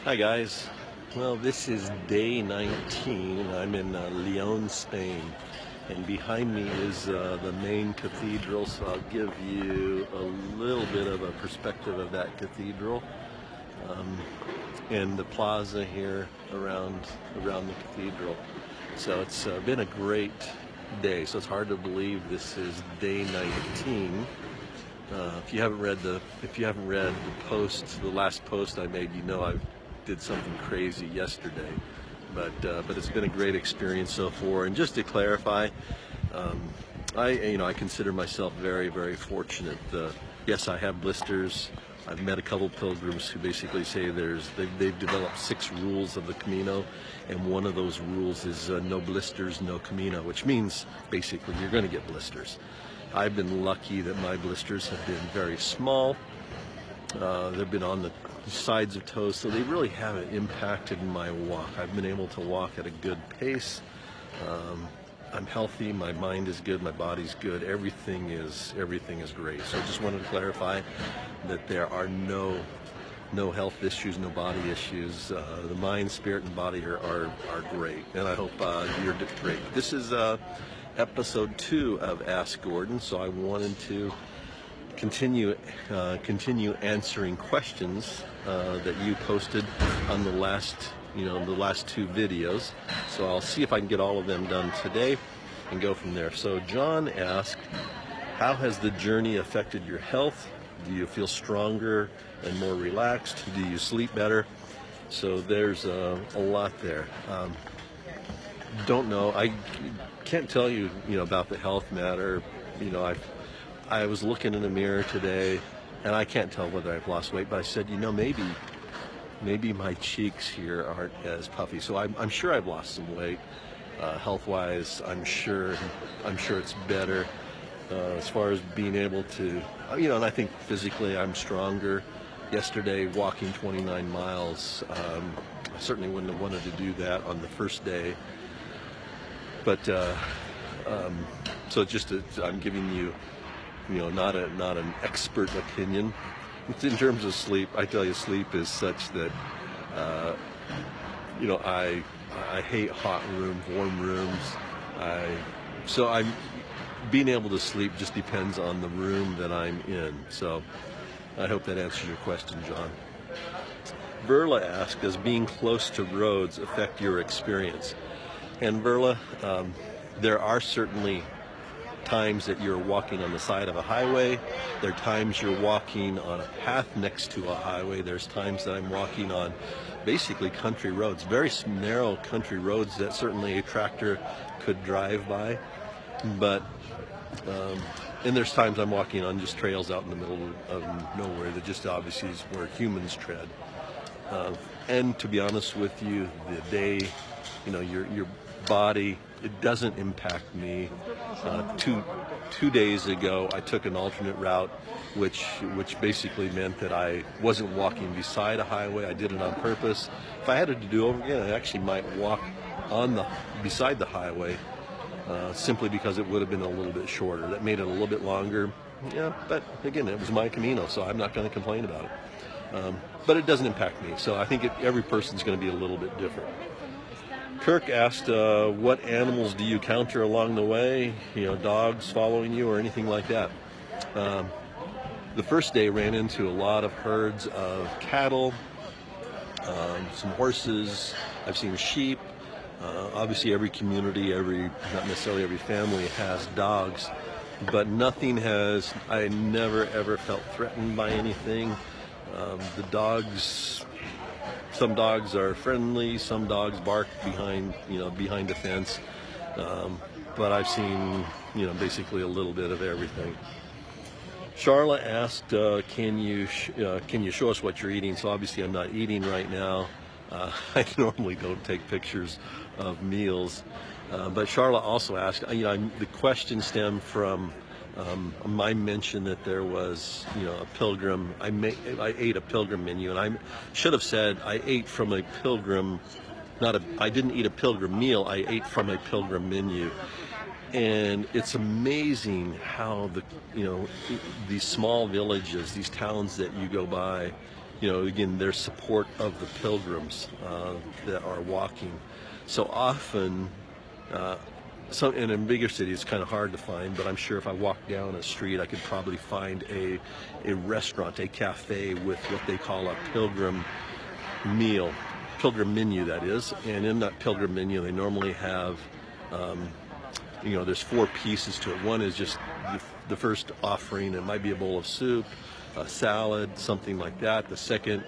Hi guys. Well, this is day 19. I'm in Leon, Spain, and behind me is the main cathedral. So I'll give you a little bit of a perspective of that cathedral and the plaza here around the cathedral. So it's been a great day. So it's hard to believe this is day 19. If you haven't read the post, the last post I made, you know I did something crazy yesterday, but it's been a great experience so far. And just to clarify, I consider myself very, very fortunate. Yes, I have blisters. I've met a couple pilgrims who basically say they've developed 6 rules of the Camino, and one of those rules is no blisters, no Camino, which means basically you're going to get blisters. I've been lucky that my blisters have been very small. They've been on the sides of toes, so they really haven't impacted my walk. I've been able to walk at a good pace. I'm healthy, my mind is good, my body's good, everything is great. So I just wanted to clarify that there are no health issues, no body issues. The mind, spirit, and body are great, and I hope you're great. This is episode 2 of Ask Gordon, so I wanted to continue answering questions that you posted on the last 2 videos. So I'll see if I can get all of them done today and go from there. So John asked, how has the journey affected your health? Do you feel stronger and more relaxed? Do you sleep better? So there's a lot there. Don't know. I can't tell you, about the health matter. I was looking in the mirror today, and I can't tell whether I've lost weight, but I said, maybe my cheeks here aren't as puffy. So I'm sure I've lost some weight. Health-wise, I'm sure it's better. As far as being able to, and I think physically I'm stronger. Yesterday, walking 29 miles, I certainly wouldn't have wanted to do that on the first day. But so I'm giving you, not an expert opinion. In terms of sleep, I tell you, sleep is such that, I hate hot rooms, warm rooms. So I'm being able to sleep just depends on the room that I'm in. So I hope that answers your question, John. Verla asked, does being close to roads affect your experience? And Verla, there are certainly times that you're walking on the side of a highway. There are times you're walking on a path next to a highway. There's times that I'm walking on basically country roads, very narrow country roads that certainly a tractor could drive by. But and there's times I'm walking on just trails out in the middle of nowhere that just obviously is where humans tread. And to be honest with you, the day, your body, it doesn't impact me. Two days ago, I took an alternate route, which basically meant that I wasn't walking beside a highway. I did it on purpose. If I had to do over again, I actually might walk beside the highway, simply because it would have been a little bit shorter. That made it a little bit longer. Yeah, but again, it was my Camino, so I'm not going to complain about it. But it doesn't impact me. So I think every person's going to be a little bit different. Kirk asked, what animals do you encounter along the way? Dogs following you or anything like that? The first day ran into a lot of herds of cattle, some horses. I've seen sheep. Obviously every community, not necessarily every family has dogs, but I never ever felt threatened by anything. The dogs, some dogs are friendly, some dogs bark behind a fence, but I've seen, basically a little bit of everything. Charla asked, can you show us what you're eating? So obviously I'm not eating right now. I normally don't take pictures of meals, but Charla also asked, the question stemmed from my mention that there was, a pilgrim. I ate a pilgrim menu, and I should have said I ate from a pilgrim, I didn't eat a pilgrim meal. I ate from a pilgrim menu, and it's amazing how these small villages, these towns that you go by, again, their support of the pilgrims that are walking. So often, and in bigger cities, it's kind of hard to find, but I'm sure if I walk down a street, I could probably find a restaurant, a cafe with what they call a pilgrim meal, pilgrim menu, that is. And in that pilgrim menu, they normally have, there's 4 pieces to it. One is just the first offering. It might be a bowl of soup, a salad, something like that. The second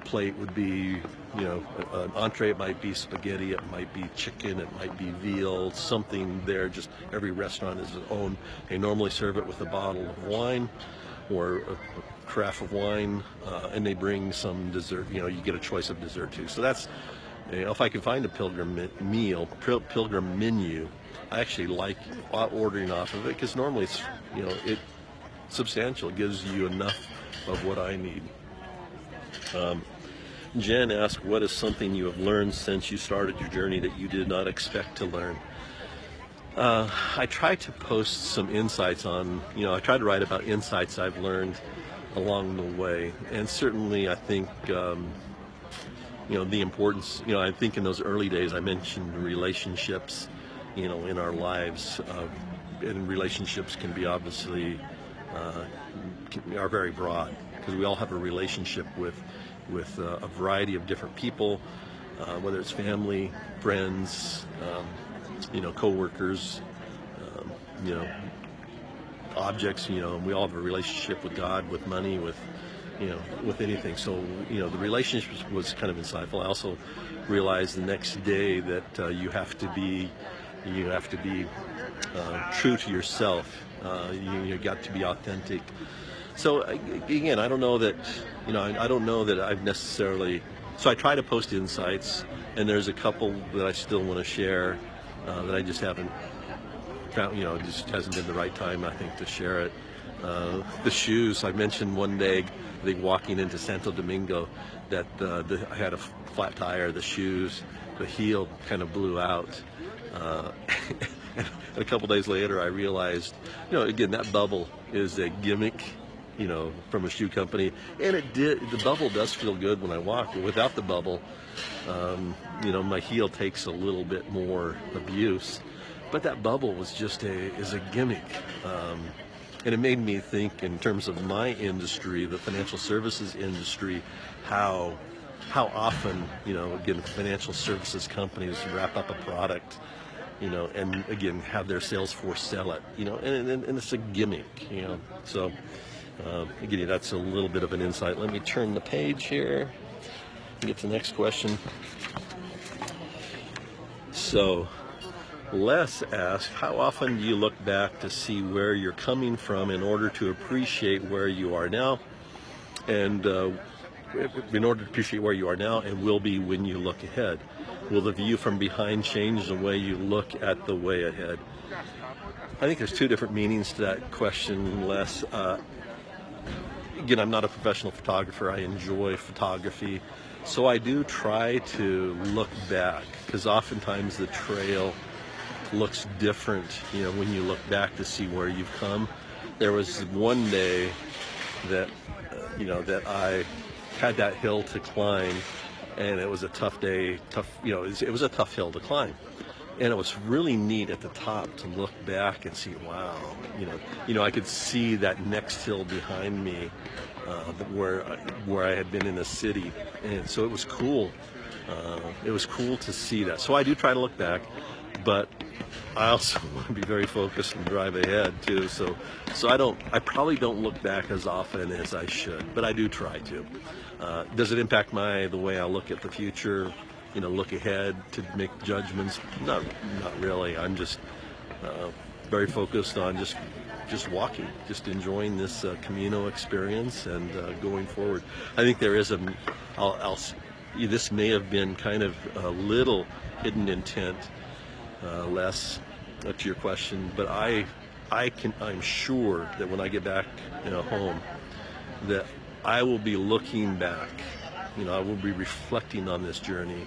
plate would be, an entree. It might be spaghetti, it might be chicken, it might be veal, something there. Just every restaurant is its own. They normally serve it with a bottle of wine or a carafe of wine, and they bring some dessert. You get a choice of dessert too. So that's, if I can find a pilgrim meal, pilgrim menu, I actually like ordering off of it, because normally it's, it's substantial. It gives you enough of what I need. Jen asked, what is something you have learned since you started your journey that you did not expect to learn? I try to post some insights on, I try to write about insights I've learned along the way. And certainly I think, the importance, I think in those early days I mentioned relationships, in our lives. And relationships can be obviously, are very broad, because we all have a relationship with a variety of different people, whether it's family, friends, co-workers, objects, and we all have a relationship with God, with money, with anything. So, the relationship was kind of insightful. I also realized the next day that you have to be true to yourself. You got to be authentic. So again, I don't know that, I don't know that I've necessarily, so I try to post insights, and there's a couple that I still want to share that I just haven't found, it just hasn't been the right time, I think, to share it. The shoes, I mentioned one day, I think walking into Santo Domingo, that I had a flat tire, the shoes, the heel kind of blew out. And a couple days later, I realized, again, that bubble is a gimmick, from a shoe company, and the bubble does feel good when I walk. But without the bubble, my heel takes a little bit more abuse. But that bubble was is a gimmick, and it made me think, in terms of my industry, the financial services industry, how often, again, financial services companies wrap up a product, and again have their sales force sell it, and it's a gimmick, So again, that's a little bit of an insight. Let me turn the page here and get to the next question. So Les asked, how often do you look back to see where you're coming from in order to appreciate where you are now, and in order to appreciate where you are now and will be when you look ahead? Will the view from behind change the way you look at the way ahead? I think there's 2 different meanings to that question, Les. Again, I'm not a professional photographer. I enjoy photography. So I do try to look back, because oftentimes the trail looks different, when you look back to see where you've come. There was one day that, that I had that hill to climb, and it was a tough day, it was a tough hill to climb. And it was really neat at the top to look back and see, wow, I could see that next hill behind me, where I had been in a city, and so it was cool. It was cool to see that. So I do try to look back, but I also want to be very focused and drive ahead too. So I probably don't look back as often as I should, but I do try to. Does it impact the way I look at the future? Look ahead to make judgments? Not really. I'm just very focused on just walking, just enjoying this Camino experience and going forward. I think there is this may have been kind of a little hidden intent, Les, to your question, but I'm sure that when I get back home, that I will be looking back. I will be reflecting on this journey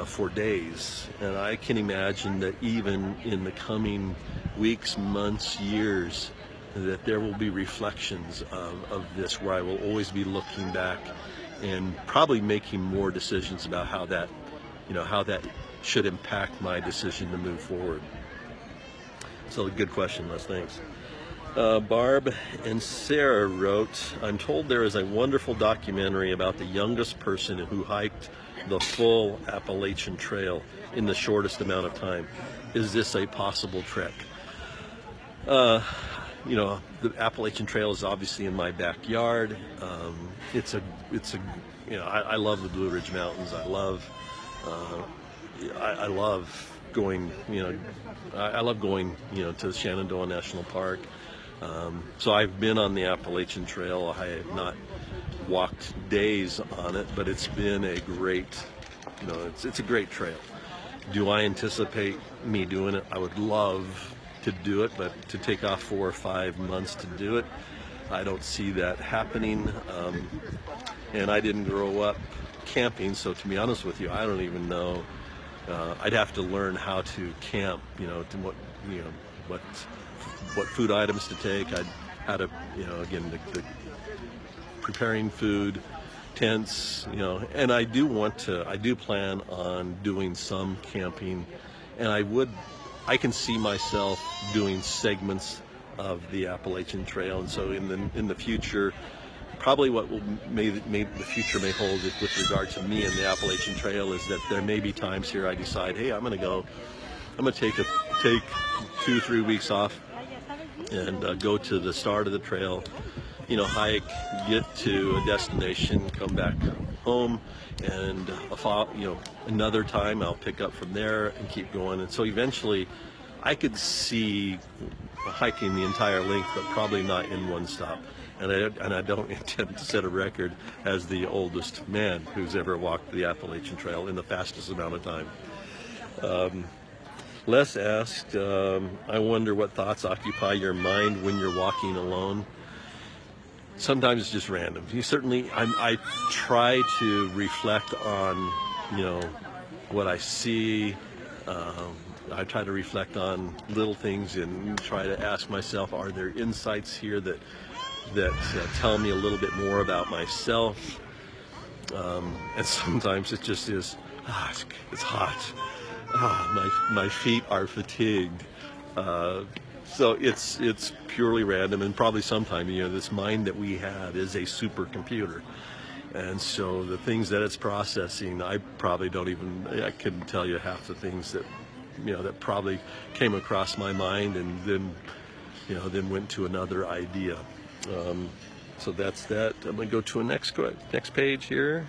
for days, and I can imagine that even in the coming weeks, months, years, that there will be reflections of this where I will always be looking back and probably making more decisions about how that, how that should impact my decision to move forward. So good question, Les, thanks. Barb and Sarah wrote, I'm told there is a wonderful documentary about the youngest person who hiked the full Appalachian Trail in the shortest amount of time. Is this a possible trek? The Appalachian Trail is obviously in my backyard. I love the Blue Ridge Mountains. I love going, I love going, to the Shenandoah National Park. So I've been on the Appalachian Trail. I have not walked days on it, but it's been a great, it's a great trail. Do I anticipate me doing it? I would love to do it, but to take off 4 or 5 months to do it, I don't see that happening. And I didn't grow up camping, so to be honest with you, I don't even know. I'd have to learn how to camp, what food items to take. How to, again, the preparing food, tents, and I do plan on doing some camping, and I can see myself doing segments of the Appalachian Trail, and so in the future, probably what the future may hold with regard to me and the Appalachian Trail is that there may be times here I decide, hey, I'm going to take 2-3 weeks off and go to the start of the trail, hike, get to a destination, come back home, and another time I'll pick up from there and keep going. And so eventually I could see hiking the entire length, but probably not in one stop. And I don't intend to set a record as the oldest man who's ever walked the Appalachian Trail in the fastest amount of time. Les asked, I wonder what thoughts occupy your mind when you're walking alone. Sometimes it's just random. I try to reflect on, what I see. I try to reflect on little things and try to ask myself, are there insights here that tell me a little bit more about myself? And sometimes it just is, it's hot. My feet are fatigued. So it's purely random, and probably sometime, this mind that we have is a supercomputer. And so the things that it's processing, I probably I couldn't tell you half the things that, that probably came across my mind and then went to another idea. So that's that. I'm going to go to a next page here.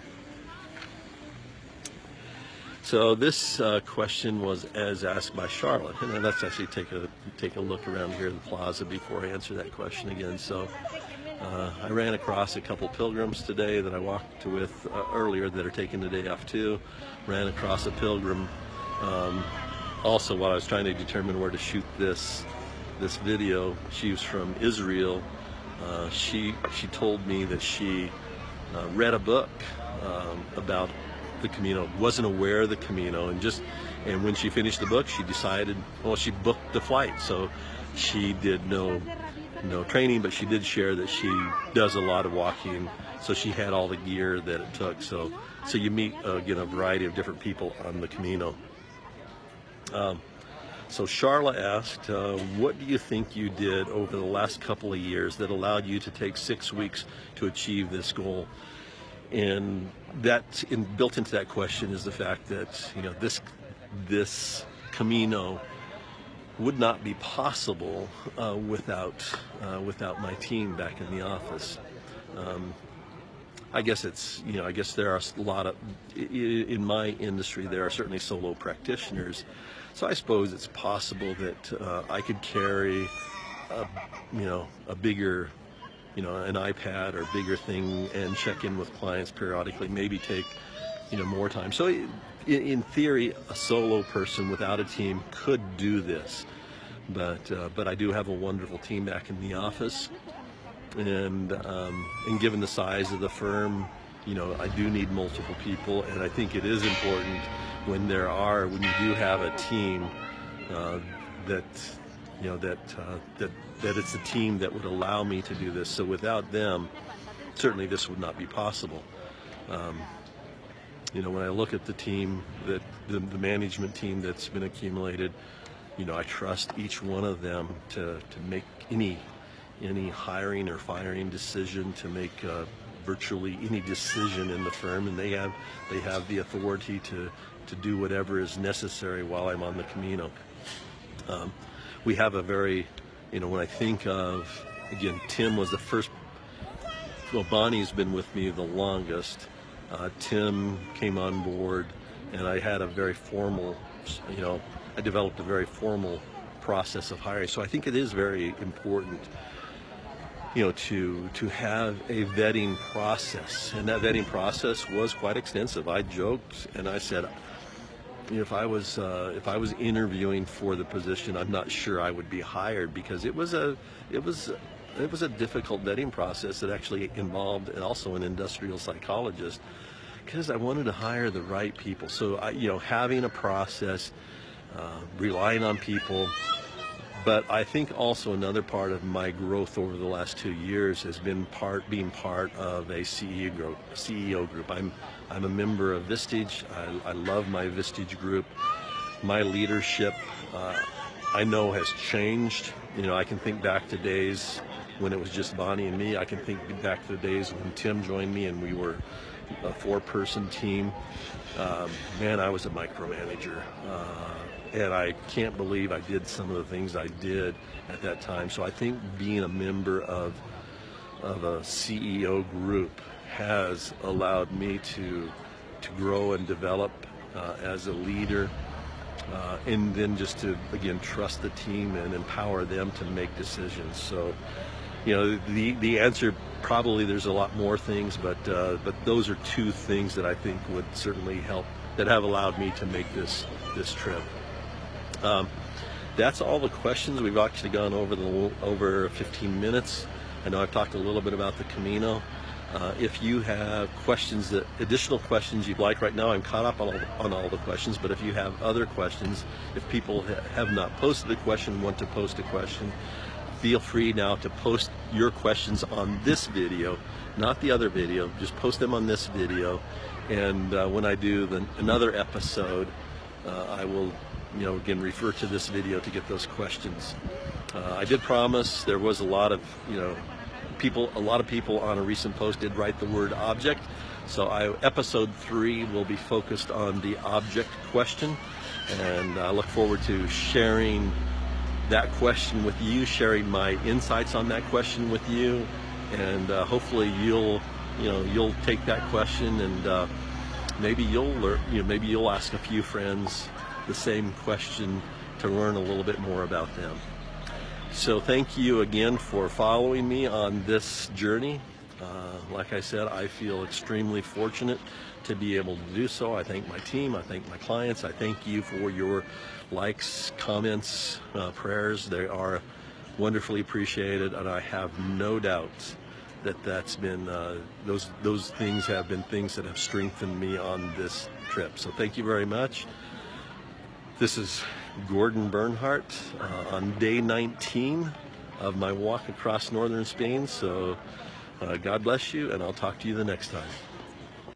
So this question was as asked by Charlotte, and let's actually take a look around here in the plaza before I answer that question again. So I ran across a couple pilgrims today that I walked with earlier that are taking the day off too. Ran across a pilgrim also while I was trying to determine where to shoot this video. She was from Israel. She told me that she read a book about the Camino, wasn't aware of the Camino, and when she finished the book, she decided, she booked the flight. So she did no training, but she did share that she does a lot of walking, so she had all the gear that it took. So you meet again a variety of different people on the Camino. So Charla asked, what do you think you did over the last couple of years that allowed you to take 6 weeks to achieve this goal? And built into that question is the fact that this Camino would not be possible without my team back in the office. I guess there are a lot of, in my industry, there are certainly solo practitioners. So I suppose it's possible that I could carry a bigger, an iPad or bigger thing and check in with clients periodically, maybe take, more time. So in theory, a solo person without a team could do this, but I do have a wonderful team back in the office, and given the size of the firm, I do need multiple people, and I think it is important when you do have a team that that it's a team that would allow me to do this. So without them, certainly this would not be possible. When I look at the team, the management team that's been accumulated, I trust each one of them to make any hiring or firing decision, to make virtually any decision in the firm, and they have the authority to do whatever is necessary while I'm on the Camino. We have a very, when I think of, again, Tim was the first. Well, Bonnie's been with me the longest. Tim came on board, and I had a very formal, I developed a very formal process of hiring. So I think it is very important, to have a vetting process, and that vetting process was quite extensive. I joked and I said, if I was interviewing for the position, I'm not sure I would be hired, because it was a difficult vetting process that actually involved also an industrial psychologist, because I wanted to hire the right people. So having a process, relying on people. But I think also another part of my growth over the last 2 years has been being part of a CEO group. I'm a member of Vistage. I love my Vistage group. My leadership, I know, has changed. I can think back to days when it was just Bonnie and me. I can think back to the days when Tim joined me and we were a 4-person team. Man, I was a micromanager. And I can't believe I did some of the things I did at that time. So I think being a member of a CEO group has allowed me to grow and develop as a leader, and then just to, again, trust the team and empower them to make decisions. So, the answer, probably there's a lot more things, but those are 2 things that I think would certainly help, that have allowed me to make this trip. That's all the questions. We've actually gone over 15 minutes. I know I've talked a little bit about the Camino. If you have questions, additional questions you'd like right now, I'm caught up on all the questions, but if you have other questions, if people have not posted a question, want to post a question, feel free now to post your questions on this video, not the other video. Just post them on this video, and when I do another episode, I will again refer to this video to get those questions. I did promise. There was a lot of people on a recent post did write the word object, so episode 3 will be focused on the object question, and I look forward to sharing that question with you, sharing my insights on that question with you, and hopefully you'll take that question, and maybe you'll ask a few friends the same question to learn a little bit more about them. So thank you again for following me on this journey. Like I said, I feel extremely fortunate to be able to do so. I thank my team, I thank my clients, I thank you for your likes, comments, prayers. They are wonderfully appreciated, and I have no doubt that's been those things have been things that have strengthened me on this trip. So thank you very much. This is Gordon Bernhardt on day 19 of my walk across northern Spain. So God bless you, and I'll talk to you the next time.